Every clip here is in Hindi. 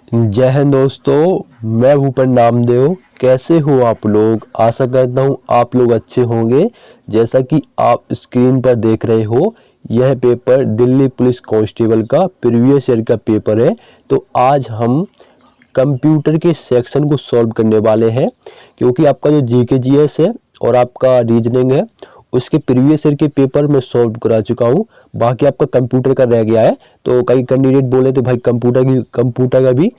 जय हिंद दोस्तों, मैं भूपेन नामदेव। कैसे हो आप लोग? आशा करता हूँ आप लोग अच्छे होंगे। जैसा कि आप स्क्रीन पर देख रहे हो, यह पेपर दिल्ली पुलिस कांस्टेबल का प्रीवियस ईयर का पेपर है। तो आज हम कंप्यूटर के सेक्शन को सॉल्व करने वाले हैं, क्योंकि आपका जो जीके जीएस है और आपका रीजनिंग है उसके प्रीवियस ईयर के पेपर में सॉल्व करा चुका हूँ। बाकी आपका कंप्यूटर का रह गया है। तो कई कैंडिडेट बोले तो भाई कंप्यूटर का भी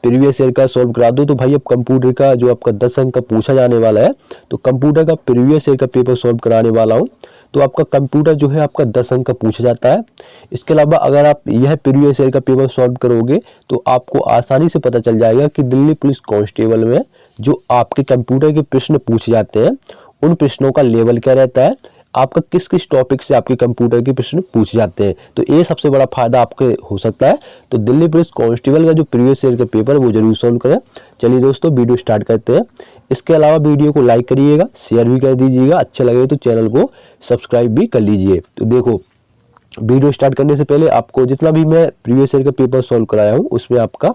प्रीवियस ईयर का सॉल्व करा दो। तो भाई अब कंप्यूटर का जो आपका 10 अंक का पूछा जाने वाला है, तो कंप्यूटर का प्रीवियस ईयर का पेपर सॉल्व कराने वाला हूँ। तो आपका कंप्यूटर जो है आपका 10 अंक का पूछा जाता है। इसके अलावा अगर आप यह प्रीवियस ईयर का पेपर सॉल्व करोगे तो आपको आसानी से पता चल जाएगा कि दिल्ली पुलिस कांस्टेबल में जो आपके कंप्यूटर के प्रश्न पूछे जाते हैं उन प्रश्नों का लेवल क्या रहता है, आपका किस किस टॉपिक से आपके कंप्यूटर के प्रश्न पूछे जाते हैं। तो ये सबसे बड़ा फायदा आपके हो सकता है। तो दिल्ली पुलिस कांस्टेबल का जो प्रीवियस ईयर का पेपर वो जरूर सॉल्व करें। चलिए दोस्तों, वीडियो स्टार्ट करते हैं। इसके अलावा वीडियो को लाइक करिएगा, शेयर भी कर दीजिएगा, अच्छा लगे तो चैनल को सब्सक्राइब भी कर लीजिए। तो देखो, वीडियो स्टार्ट करने से पहले आपको जितना भी मैं प्रीवियस ईयर का पेपर सॉल्व कराया हूँ उसमें आपका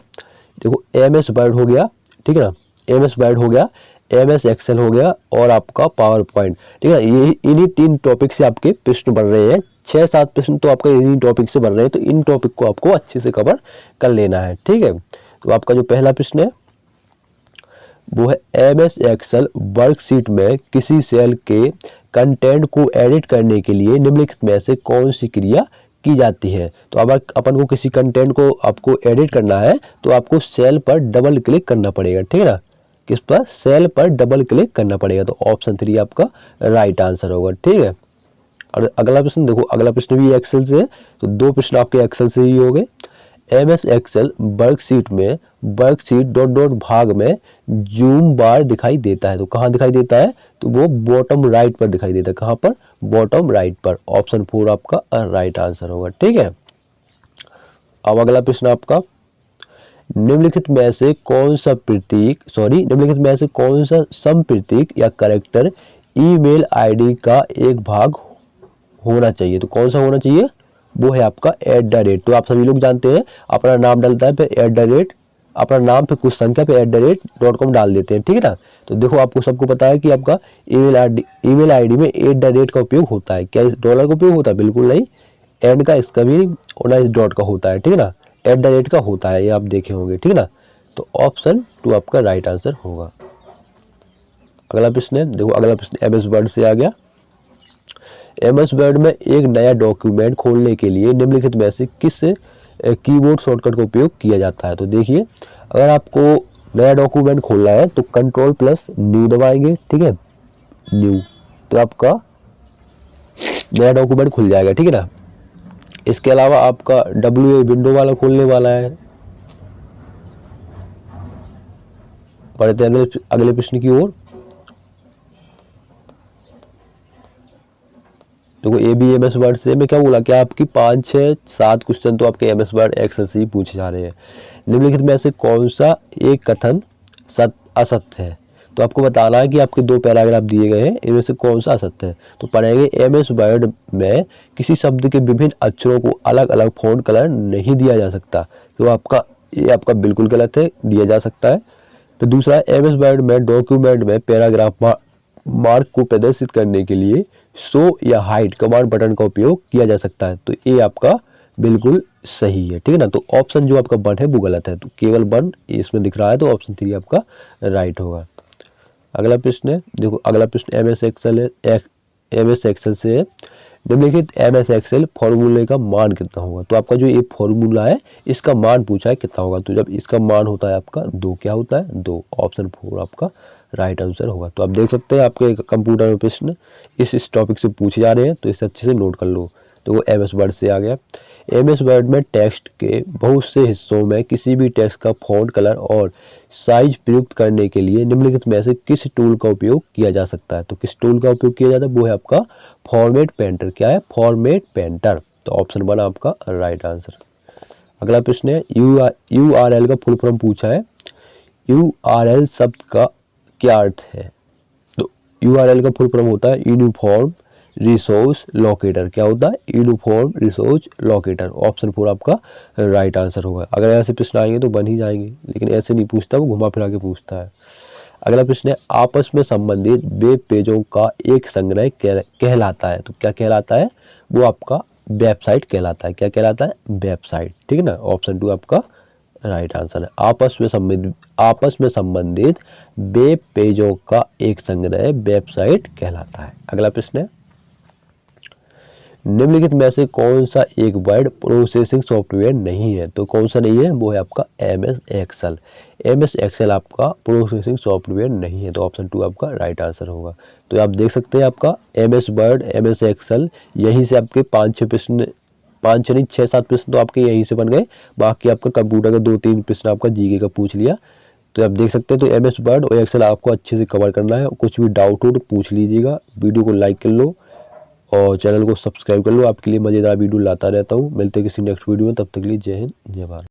देखो एमएस वर्ड हो गया, ठीक है ना, एमएस वर्ड हो गया, एमएस एक्सेल हो गया और आपका पावर पॉइंट, ठीक है। ये इन्हीं 3 टॉपिक से आपके प्रश्न बन रहे हैं। 6-7 प्रश्न तो आपका इन्हीं टॉपिक से बन रहे हैं। तो इन टॉपिक को आपको अच्छे से कवर कर लेना है, ठीक है। तो आपका जो पहला प्रश्न है वो है एमएस एक्सेल वर्कशीट में किसी सेल के कंटेंट को एडिट करने के लिए निम्नलिखित में से कौन सी क्रिया की जाती है। तो अब अपन को किसी कंटेंट को आपको एडिट करना है तो आपको सेल पर डबल क्लिक करना पड़ेगा, ठीक है ना। किस पर? सेल पर डबल क्लिक करना पड़ेगा। तो ऑप्शन 3 आपका राइट आंसर होगा, ठीक है। और अगला प्रश्न देखो, अगला प्रश्न भी एक्सेल से है। तो 2 प्रश्न आपके एक्सेल से ही हो गए। एमएस एक्सेल वर्कशीट में वर्कशीट डॉट डॉट भाग में जूम बार दिखाई देता है। तो कहाँ दिखाई देता है? तो वो बॉटम राइट पर दिखाई देता है। कहाँ पर? बॉटम राइट पर। ऑप्शन 4 आपका राइट आंसर होगा, ठीक है। अब अगला प्रश्न आपका, निम्नलिखित में से कौन सा सम प्रतीक या कैरेक्टर ईमेल आईडी का एक भाग होना चाहिए। तो कौन सा होना चाहिए? वो है आपका @। तो आप सभी लोग जानते हैं, अपना नाम डलता है फिर @ अपना नाम पे कुछ संख्या पे @.com डाल देते हैं, ठीक है ना। तो देखो, आपको सबको पता है कि आपका ईमेल आईडी में @ का उपयोग होता है। क्या इस डॉलर का उपयोग होता है? बिल्कुल नहीं। एंड का इसका भी और ना इस डॉट का होता है, ठीक है ना। @ का होता है, ये आप देखे होंगे, ठीक है ना। तो ऑप्शन 2 आपका राइट आंसर होगा। अगला प्रश्न है, देखो अगला प्रश्न एमएस वर्ड से आ गया। एमएस वर्ड में एक नया डॉक्यूमेंट खोलने के लिए निम्नलिखित में से किस कीबोर्ड शॉर्टकट का उपयोग किया जाता है। तो देखिए, अगर आपको नया डॉक्यूमेंट खोलना है तो कंट्रोल+न्यू दबाएंगे, ठीक है, न्यू। तो आपका नया डॉक्यूमेंट खुल जाएगा, ठीक है ना। इसके अलावा आपका WA विंडो वाला खोलने वाला है। बढ़ते हैं अगले प्रश्न की ओर। देखो, ये भी एमएस वर्ड से मैं क्या बोला, क्या आपकी 5, 6, 7 क्वेश्चन तो आपके एमएस वर्ड एक्सेल से ही पूछे जा रहे हैं। निम्नलिखित में से कौन सा एक कथन असत्य है। तो आपको बताना है कि आपके 2 पैराग्राफ दिए गए हैं, इनमें से कौन सा असत्य है। तो पढ़ेंगे, एमएस वर्ड में किसी शब्द के विभिन्न अक्षरों को अलग अलग फॉन्ट कलर नहीं दिया जा सकता। तो ये आपका बिल्कुल गलत है, दिया जा सकता है। तो दूसरा, एमएस वर्ड में डॉक्यूमेंट में पैराग्राफ मार्क को प्रदर्शित करने के लिए शो या हाइड कमांड बटन का उपयोग किया जा सकता है। तो ये आपका बिल्कुल सही है, ठीक है ना। तो ऑप्शन जो आपका 1 है वो गलत है। तो केवल 1 इसमें दिख रहा है, तो ऑप्शन 3 आपका राइट होगा। अगला प्रश्न है, देखो अगला प्रश्न एमएस एक्सेल से है। निम्नलिखित एमएस एक्सेल फॉर्मूले का मान कितना होगा। तो आपका जो ये फॉर्मूला है इसका मान पूछा है कितना होगा। तो जब इसका मान होता है आपका 2, क्या होता है? 2। ऑप्शन 4 आपका राइट आंसर होगा। तो आप देख सकते हैं आपके कंप्यूटर में प्रश्न इस टॉपिक से पूछे जा रहे हैं, तो इसे अच्छे से नोट कर लो। तो वो एमएस वर्ड से आ गया। एमएस वर्ड में टेक्स्ट के बहुत से हिस्सों में किसी भी टेक्स्ट का फॉन्ट कलर और साइज प्रयुक्त करने के लिए निम्नलिखित में से किस टूल का उपयोग किया जा सकता है। तो किस टूल का उपयोग किया जाता है? वो है आपका फॉर्मेट पेंटर। क्या है? Format painter. तो ऑप्शन 1 आपका राइट आंसर। अगला प्रश्न है, URL का फुल फॉर्म पूछा है। URL शब्द का क्या अर्थ है। तो URL का फुल फॉर्म होता है यूनिफॉर्म रिसोर्स लोकेटर। क्या होता है? Uniform resource locator. ऑप्शन 4 आपका राइट आंसर होगा। अगर ऐसे प्रश्न आएंगे तो बन ही जाएंगे, लेकिन ऐसे नहीं पूछता, वो घुमा फिरा के पूछता है। अगला प्रश्न है, आपस में संबंधित वेब पेजों का एक संग्रह कहलाता है। तो क्या कहलाता है? वो आपका वेबसाइट कहलाता है। क्या कहलाता है? वेबसाइट। ठीक है ना, ऑप्शन 2 आपका राइट आंसर है। आपस में संबंधित वेब पेजों का एक संग्रह वेबसाइट कहलाता है। अगला प्रश्न है, निम्नलिखित में से कौन सा एक वर्ड प्रोसेसिंग सॉफ्टवेयर नहीं है? तो कौन सा नहीं है? वो है आपका MS एक्सेल। MS एक्सेल आपका प्रोसेसिंग सॉफ्टवेयर नहीं है, तो ऑप्शन 2 आपका राइट आंसर होगा। तो आप देख सकते हैं आपका MS वर्ड, MS एक्सेल, यहीं से आपके 5-6 प्रश्न, 5 नहीं 6-7 प्रश्न तो आपके यहीं से बन गए। बाकी आपका कंप्यूटर का 2-3 प्रश्न आपका जीके का पूछ लिया। तो आप देख सकते हैं, तो MS वर्ड और एक्सेल आपको अच्छे से कवर करना है। कुछ भी डाउट हो तो पूछ लीजिएगा। वीडियो को लाइक कर लो और चैनल को सब्सक्राइब कर लो। आपके लिए मज़ेदार वीडियो लाता रहता हूँ। मिलते हैं किसी नेक्स्ट वीडियो में, तब तक के लिए जय हिंद, जय भारत।